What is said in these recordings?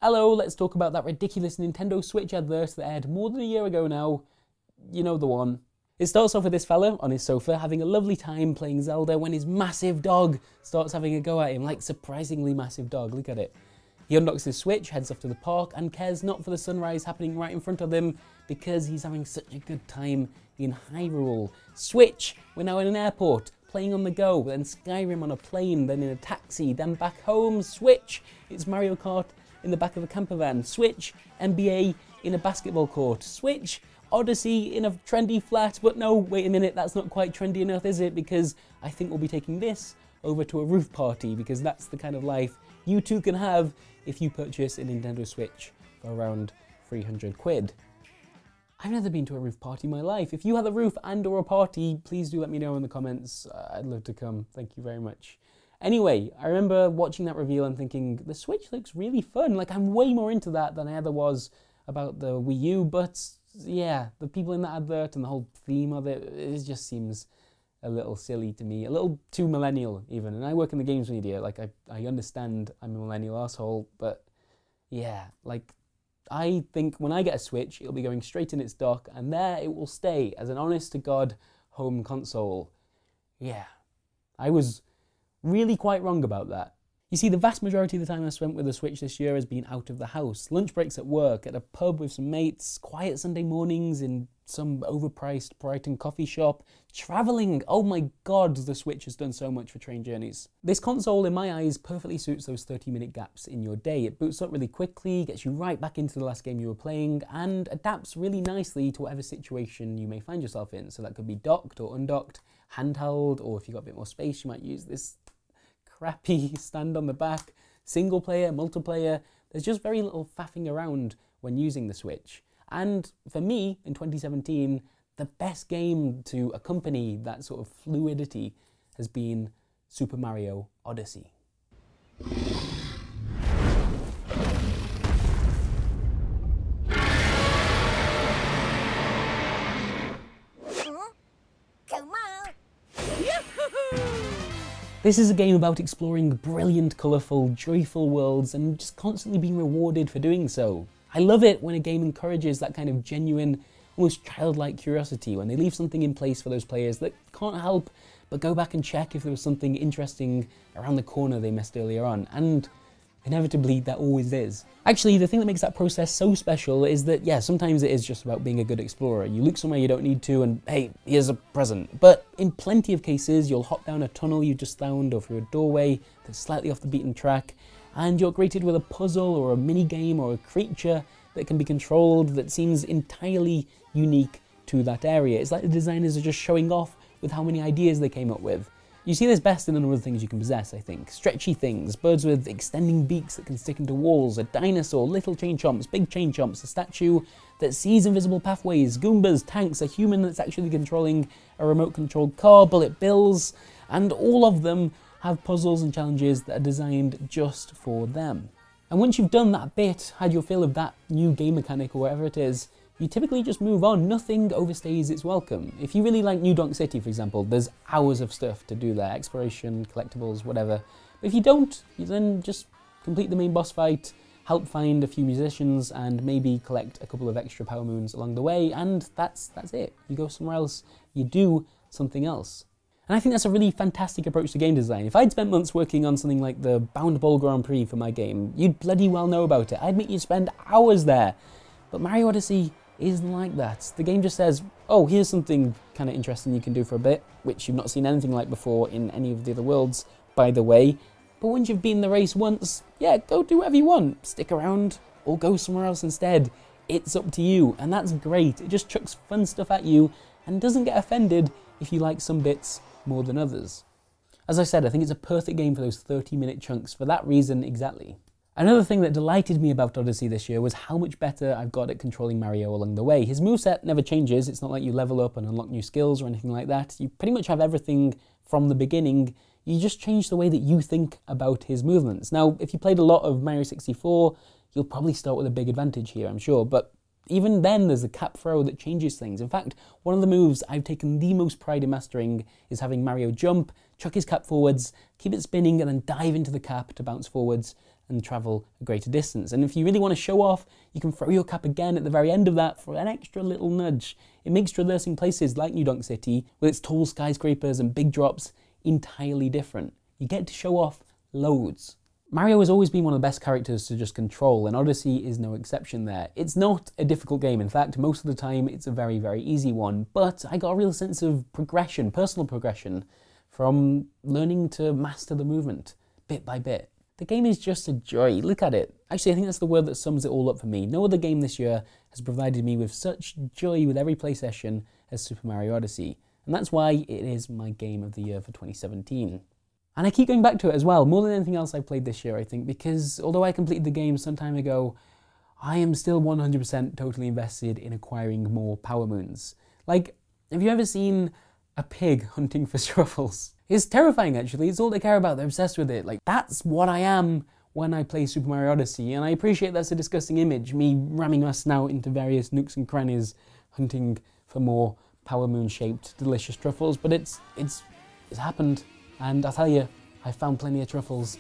Hello, let's talk about that ridiculous Nintendo Switch advert that aired more than a year ago now. You know the one. It starts off with this fella on his sofa having a lovely time playing Zelda when his massive dog starts having a go at him, like surprisingly massive dog, look at it. He unlocks his Switch, heads off to the park and cares not for the sunrise happening right in front of him because he's having such a good time in Hyrule. Switch, we're now in an airport, playing on the go, then Skyrim on a plane, then in a taxi, then back home. Switch, it's Mario Kart in the back of a camper van. Switch, NBA in a basketball court. Switch, Odyssey in a trendy flat, but no, wait a minute, that's not quite trendy enough, is it? Because I think we'll be taking this over to a roof party, because that's the kind of life you too can have if you purchase a Nintendo Switch for around 300 quid. I've never been to a roof party in my life. If you have a roof and or a party, please do let me know in the comments. I'd love to come, thank you very much. Anyway, I remember watching that reveal and thinking, the Switch looks really fun. Like, I'm way more into that than I ever was about the Wii U, but yeah, the people in that advert and the whole theme of it, it just seems a little silly to me, a little too millennial even. And I work in the games media, like I understand I'm a millennial asshole, but yeah, like I think when I get a Switch, it'll be going straight in its dock and there it will stay as an honest to God home console. Yeah, I was really quite wrong about that. You see, the vast majority of the time I spent with the Switch this year has been out of the house. Lunch breaks at work, at a pub with some mates, quiet Sunday mornings in some overpriced Brighton coffee shop, travelling. Oh my God, the Switch has done so much for train journeys. This console, in my eyes, perfectly suits those 30-minute gaps in your day. It boots up really quickly, gets you right back into the last game you were playing, and adapts really nicely to whatever situation you may find yourself in. So that could be docked or undocked, handheld, or if you've got a bit more space, you might use this crappy stand on the back, single player, multiplayer. There's just very little faffing around when using the Switch. And for me, in 2017, the best game to accompany that sort of fluidity has been Super Mario Odyssey. This is a game about exploring brilliant, colourful, joyful worlds and just constantly being rewarded for doing so. I love it when a game encourages that kind of genuine, almost childlike curiosity, when they leave something in place for those players that can't help but go back and check if there was something interesting around the corner they missed earlier on, and inevitably that always is. Actually, the thing that makes that process so special is that, yeah, sometimes it is just about being a good explorer. You look somewhere you don't need to and, hey, here's a present. But in plenty of cases, you'll hop down a tunnel you just found or through a doorway that's slightly off the beaten track, and you're greeted with a puzzle or a mini game or a creature that can be controlled that seems entirely unique to that area. It's like the designers are just showing off with how many ideas they came up with. You see this best in a number of things you can possess, I think. Stretchy things, birds with extending beaks that can stick into walls, a dinosaur, little chain chomps, big chain chomps, a statue that sees invisible pathways, Goombas, tanks, a human that's actually controlling a remote-controlled car, bullet bills, and all of them have puzzles and challenges that are designed just for them. And once you've done that bit, had your fill of that new game mechanic or whatever it is, you typically just move on. Nothing overstays its welcome. If you really like New Donk City, for example, there's hours of stuff to do there, exploration, collectibles, whatever. But if you don't, you then just complete the main boss fight, help find a few musicians, and maybe collect a couple of extra power moons along the way, and that's it. You go somewhere else, you do something else. And I think that's a really fantastic approach to game design. If I'd spent months working on something like the Bound Ball Grand Prix for my game, you'd bloody well know about it. I'd make you spend hours there. But Mario Odyssey isn't like that. The game just says, oh, here's something kind of interesting you can do for a bit, which you've not seen anything like before in any of the other worlds, by the way. But once you've beaten the race once, yeah, go do whatever you want. Stick around or go somewhere else instead. It's up to you, and that's great. It just chucks fun stuff at you and doesn't get offended if you like some bits more than others. As I said, I think it's a perfect game for those 30-minute chunks for that reason exactly. Another thing that delighted me about Odyssey this year was how much better I've got at controlling Mario along the way. His moveset never changes. It's not like you level up and unlock new skills or anything like that. You pretty much have everything from the beginning. You just change the way that you think about his movements. Now, if you played a lot of Mario 64, you'll probably start with a big advantage here, I'm sure, but even then there's a cap throw that changes things. In fact, one of the moves I've taken the most pride in mastering is having Mario jump, chuck his cap forwards, keep it spinning, and then dive into the cap to bounce forwards and travel a greater distance. And if you really want to show off, you can throw your cap again at the very end of that for an extra little nudge. It makes traversing places like New Donk City, with its tall skyscrapers and big drops, entirely different. You get to show off loads. Mario has always been one of the best characters to just control, and Odyssey is no exception there. It's not a difficult game. In fact, most of the time it's a very, very easy one, but I got a real sense of progression, personal progression, from learning to master the movement, bit by bit. The game is just a joy. Look at it. Actually, I think that's the word that sums it all up for me. No other game this year has provided me with such joy with every play session as Super Mario Odyssey, and that's why it is my game of the year for 2017. And I keep going back to it as well, more than anything else I've played this year, I think, because although I completed the game some time ago, I am still 100% totally invested in acquiring more Power Moons. Like, have you ever seen a pig hunting for truffles? It's terrifying, actually. It's all they care about. They're obsessed with it. Like, that's what I am when I play Super Mario Odyssey, and I appreciate that's a disgusting image, me ramming my snout into various nooks and crannies, hunting for more Power Moon-shaped delicious truffles, but it's happened. And I'll tell you, I found plenty of truffles.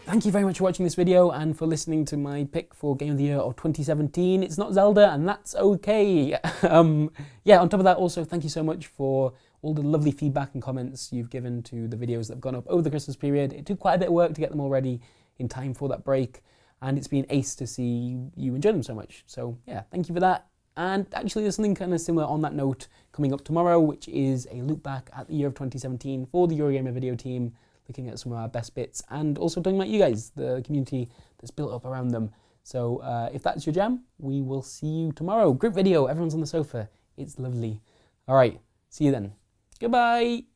Thank you very much for watching this video and for listening to my pick for Game of the Year of 2017. It's not Zelda, and that's okay. Yeah, on top of that, also, thank you so much for all the lovely feedback and comments you've given to the videos that have gone up over the Christmas period. It took quite a bit of work to get them all ready in time for that break, and it's been ace to see you enjoy them so much. So yeah, thank you for that. And actually there's something kind of similar on that note coming up tomorrow, which is a look back at the year of 2017 for the Eurogamer video team, looking at some of our best bits and also talking about you guys, the community that's built up around them. So if that's your jam, we will see you tomorrow. Group video, everyone's on the sofa. It's lovely. All right, see you then. Goodbye.